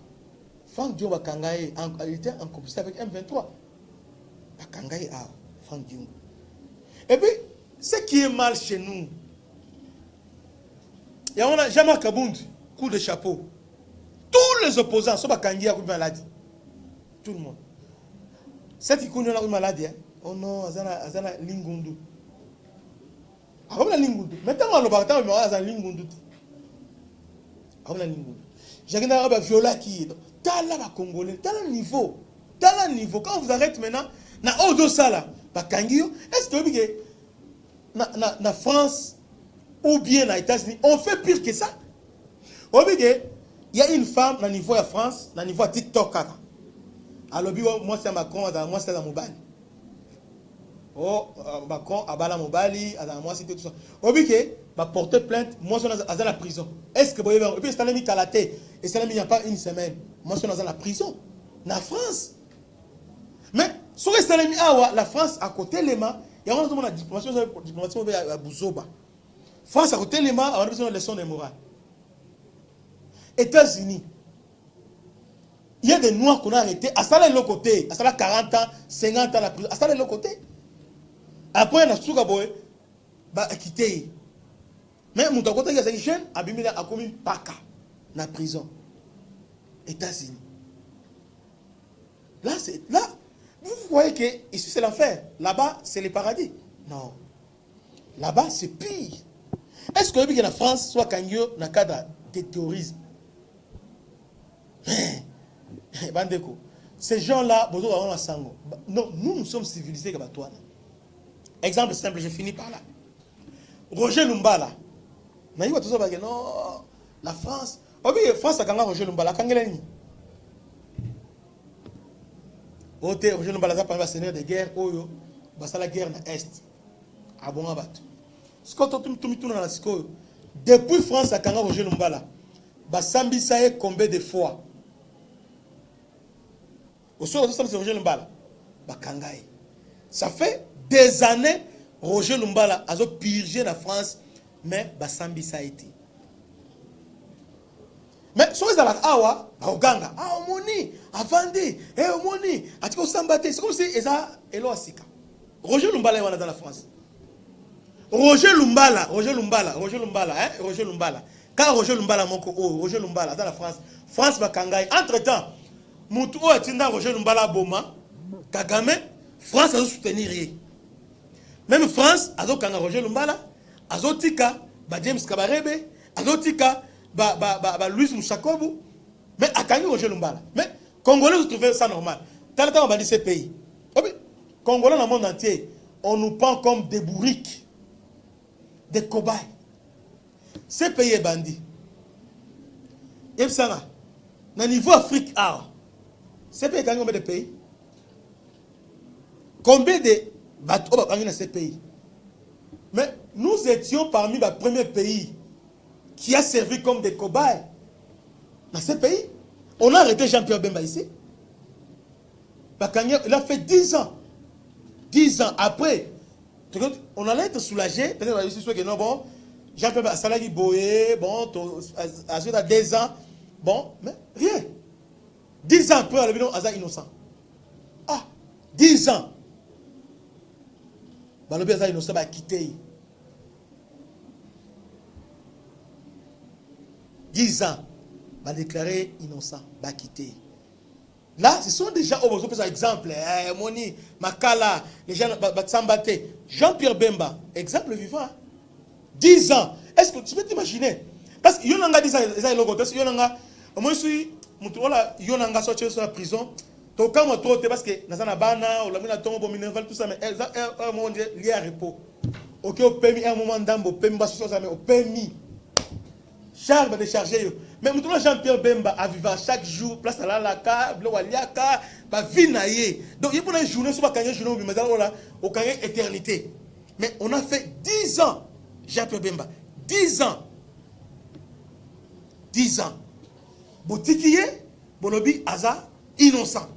A: Franck Diongo Bakangaye, il était en compétition avec M23. Bakangaye Awa. Franck Diongo. Et puis, ce qui est mal chez nous, il y a Jean-Marc Kabound, coup de chapeau. Tous les opposants sont Bakangaye à une maladie. Tout le monde. Cette icône a une maladie. Oh non, Azana Lingundu. Avant la Lingundu. Maintenant, on va parler de Azana Lingundu. Avant la Lingundu. J'ai un viola qui est dans le Congolais, dans le niveau. Quand vous arrêtez maintenant, na Odo Sala, est-ce que na France ou bien na États-Unis, on fait pire que ça? Il y a une femme na niveau de France, na niveau de TikTok. Alors, moi c'est Macron, moi c'est Mobali. Oh, Macron, Abala Mobali, moi c'est tout ça. Va porter plainte, moi je suis dans la prison. Est-ce que vous voyez, et puis c'est mis à la tête, et ça il n'y a pas une semaine. Moi je suis dans la prison, en France. Mais, sur la France à côté de l'EMA, il y a un diplomatie à Bouzoba. France à côté de l'EMA, on a besoin de leçons de morale. États-Unis, il y a des Noirs qu'on a arrêtés, à ça l'autre côté, à ça 40 ans, 50 ans la prison, à ça l'autre côté. Après, il y a ba quitter. Mais mon côté il y a des jeunes abimila a commis paka na prison. États-Unis. Là vous voyez que ici c'est l'enfer, là-bas c'est le paradis. Non. Là-bas c'est pire. Est-ce que la France soit cagno dans le cadre de terrorisme? Bandeko. Ces gens-là, non, nous sommes civilisés comme toi. Exemple simple, je finis par là. Roger Lumbala. Non, la France. Oui, France a gagné Roger Lumbala. Roger Lumbala a parlé de seigneur de guerre. La guerre dans l'Est. À bon abat. Depuis France a gagné Roger Lumbala. Basambi Saye combien de fois? Au soir de Roger Lumbala. Ça fait des années Roger Lumbala a purgé la France, mais Basambi Saye été. Mais si vous êtes à la Awa, au Ganga, au Moni, à Vendée, au Moni, à Tiko Sambate, c'est comme si ils ont Elo Asika. Roger Lumbala est dans la France. Roger Lumbala. Quand Roger Lumbala moko Roger Lumbala dans la France, France va kangai. Entre-temps, Moutou Atinda Roger Lumbala Boma, Kagame, France a soutenir. Même France a kanga Roger Lumbala, azotika ba James Kabarebe, azotika ba Louis Mouchakobu, mais a kangi Roger Lumbala. Mais Congolais vous trouvez ça normal. Tant on va dire ces pays. Congolais dans le monde entier, on nous prend comme des bourriques, des cobayes. Ces pays est bandit. Et ça, au niveau Afrique, ces pays gagnent combien de pays? Combien de bateaux dans ces pays? Mais nous étions parmi les premiers pays qui a servi comme des cobayes dans ces pays. On a arrêté Jean-Pierre Bemba ici. Il a fait 10 ans. 10 ans après, on allait être soulagé. Peut-être que non, bon. Jean-Pierre Salagi Boye, bon, à 2 ans, bon, mais rien. 10 ans après, le Aza innocent. 10 ans. Le Aza innocent va quitter. 10 ans, va déclarer innocent, va quitter. Là, ce sont des gens, par exemple, Moni, Makala, les gens, Batsambate, Jean-Pierre Bemba, exemple vivant. 10 ans. Est-ce que tu peux t'imaginer? Parce que Yonanga 10 ans, parce que Yonanga, moi je suis, Yonanga sorti de la prison, donc quand on trouve, parce que Nazana Bana, ou la Mina Tombo, Minerval, tout ça, mais un moment lié à repos. Ok, au permis, un moment d'ambo, au permis, au permis. Charles va décharger. Mais maintenant Jean-Pierre Bemba a vécu chaque jour, place à la Laka, Blowaliaka, va vinailler. Donc il y a une journée, soit quand il y a une journée, mais au carré éternité. Mais on a fait 10 ans. Jean-Pierre Bemba, 10 ans. 10 ans. Boutiquier, Bonobi, Aza, innocent.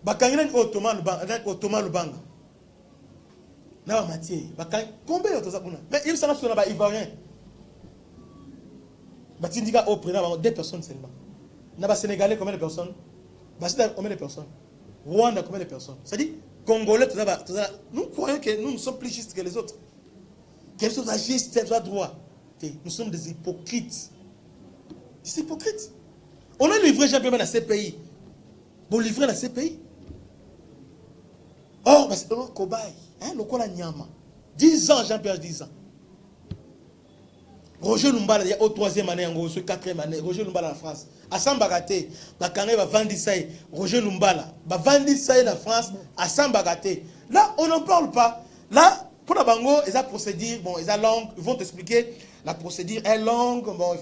A: Bakangren Ottoman Lubanga. N'a pas matière. Combien de ça? Mais il s'en a sur la Ivoirien. Batindika au président, 2 personnes seulement. N'a pas Sénégalais, combien de personnes? Basida, combien de personnes? Rwanda, combien de personnes? C'est-à-dire, Congolais, nous croyons que nous sommes plus justes que les autres. Quels sont les justes, quels sont les droits? Nous sommes des hypocrites. Des hypocrites. On a livré Jean-Pierre dans ces pays. Bon, livré dans ces pays. Or, c'est un cobaye. Le Kola Nyama. 10 ans, Jean-Pierre, 10 ans. Roger Lumbala, il y a au 3e année, en gros, 4e année. Roger Lumbala en France. À Sambagate, Bakangé va vendre ça. Roger Lumbala va vendre ça en France à Sambagate. Là, on n'en parle pas. Là, pour la bango, ils ont procédure, bon, ils ont langue, ils vont t'expliquer. La procédure est longue, bon,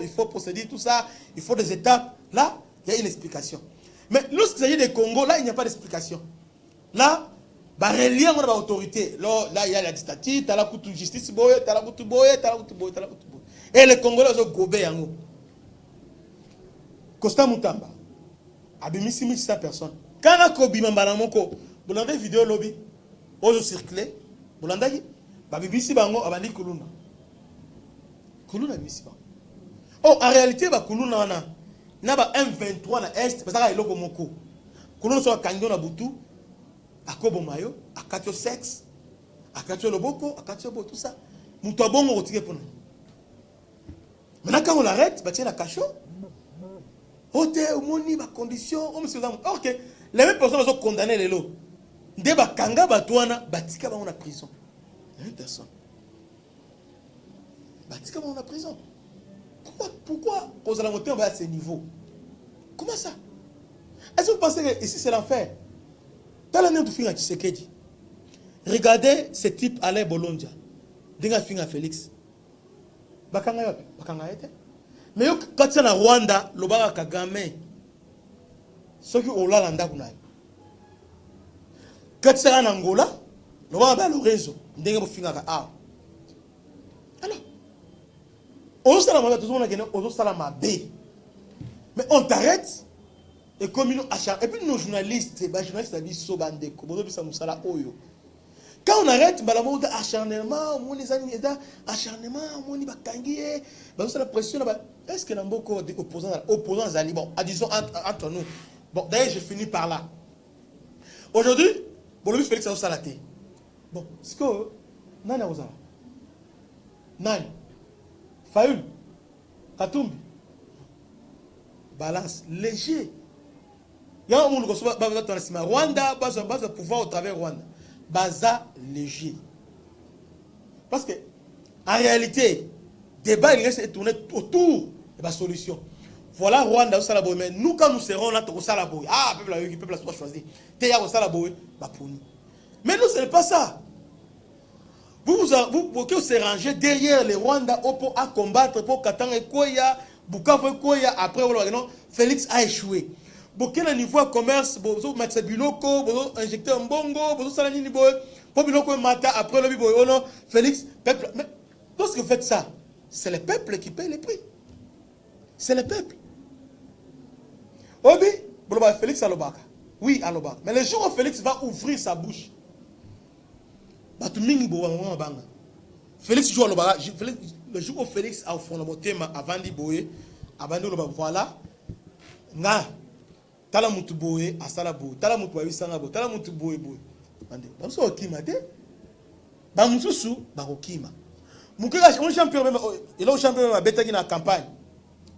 A: il faut procéder, tout ça, il faut des étapes. Là, il y a une explication. Mais lorsqu'il s'agit des Congo, là, il n'y a pas d'explication. Là, bah, reliant à l'autorité. Là, il y a la dictature, t'as la couture justice, t'as la couture boye, t'as la couture boye. Et les Congolais ont gobé en haut. Costa Moutamba, abimisi 1600 personnes. Quand on a kobi mambalamoko, vous avez vidéo lobby, vous circulez, vous l'avez babibisi bango abandi kuluna. Kuluna bisi bango. Oh, en réalité, ba kuluna na ba M23 na est, parce que il loko moko. Kuluna so kango na butu. akobo mayo, akatio sexe, akatio loboko, akatio bo, tout ça. Moutou abongo retire pour nous. Maintenant, quand on l'arrête, bah tiens la cachot. Ote, moni, ma condition, on me dit, ok, les mêmes personnes sont condamnées les lots. Dès ba kanga batouana, batika ba on a prison. Une personne. Batika ba on a prison. Pourquoi cause la montée on va à ce niveau? Comment ça? Est-ce que vous pensez que ici c'est l'enfer? Dans l'année de Finga Tshisekedi, regardez ce type Alain Bolondia. Denga Finga Félix. Bakanga yote, bakanga yote. Mais quand tu es en Rwanda, le Bara Kagame, ceux qui ont la landa kuna. Quand tu es en Angola, le Bara le réseau, denga Finga ka ah. Alors, on se la tout le monde a gagné, on se la mabé. Mais on t'arrête. Et comme nous acharnons, et puis nos journalistes, les journalistes disent sobande, quand on arrête, on a acharnement, on a acharnement, on a kangié, on a la pression. Est-ce que nous avons beaucoup d'opposants à bon, disons entre nous. Bon, d'ailleurs, je finis par là. Aujourd'hui, Bolobi Félix a salaté. Bon, c'est que Nani a osé. Nani, Fayoul, Katumbi, balance léger. Il y a un monde qui va Rwanda, base pouvoir au travers Rwanda. Baza léger. Parce que, en réalité, le débat il reste tourné autour de la solution. Voilà Rwanda au Salaboy. Mais nous, quand nous serons là, au Salaboy, ah, le peuple a choisi. Théa au Salaboy, pour nous. Mais nous, ce n'est pas ça. Vous se rangez derrière les Rwandais pour combattre, pour Katanga et Koya, Bukavu et Koya, après, Félix a échoué. Bokena niveau commerce, bozo matsa biloko, bozo injecter un bongo, bozo salani ni boy, pour biloko mata après le boy, oh non, Félix, peuple. Mais lorsque vous faites ça, c'est le peuple qui paye les prix. C'est le peuple. Obi, boloba Félix alobaka. Oui, alobaka. Mais le jour où Félix va ouvrir sa bouche, batu mingi bo wa banga. Félix joue alobaka, le jour où Félix a offert le motema avant di boy, avant de le voilà, nga tala mutu boye asala boye tala mutu wa bisanga boye tala mutu boye boye bande baso okima te ba mususu ba okima mukega on champion même et là champion même betaki na campagne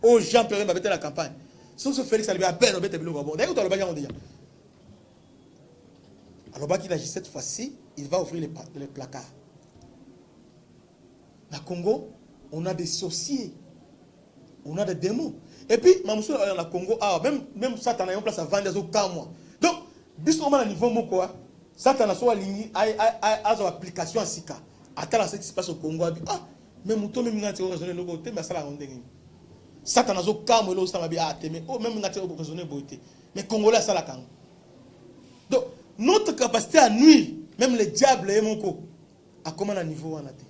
A: au champion même betaki na campagne so Félix alibi à peine betaki bilo bon d'ailleurs to alobaki on déjà alobaki là cette fois-ci il va ouvrir les placards. Na Congo on a des sorciers, on a des démons. Et puis, Mamoussou dans le Congo, même Satan a une place à vendre des mois. Donc, bisous à niveau moko, Satan a soit ligne à son application à Sika. Attends ce qui se passe au Congo. Ah, même mouton même ngati raisonner le côté, mais ça la ronde. Satan a zo calme là, ça m'a bien mais oh même ngati raisonner beauté. Mais Congolais ça la kang. Donc, notre capacité à nuire, même les diables et moko, à comment à niveau on a été.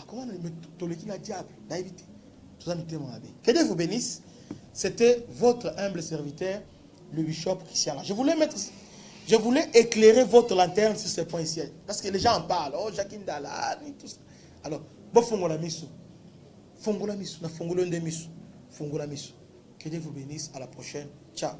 A: À comment mais tout le qui na diable, d'éviter. Que Dieu vous bénisse. C'était votre humble serviteur, le bishop Christian. Je voulais éclairer votre lanterne sur ce point ici. Parce que les gens en parlent. Oh, Jacqueline Dalla, tout ça. Alors, bon, fongola misu. Fongola misu. Na fongola misu. Fongola misu. Que Dieu vous bénisse. À la prochaine. Ciao.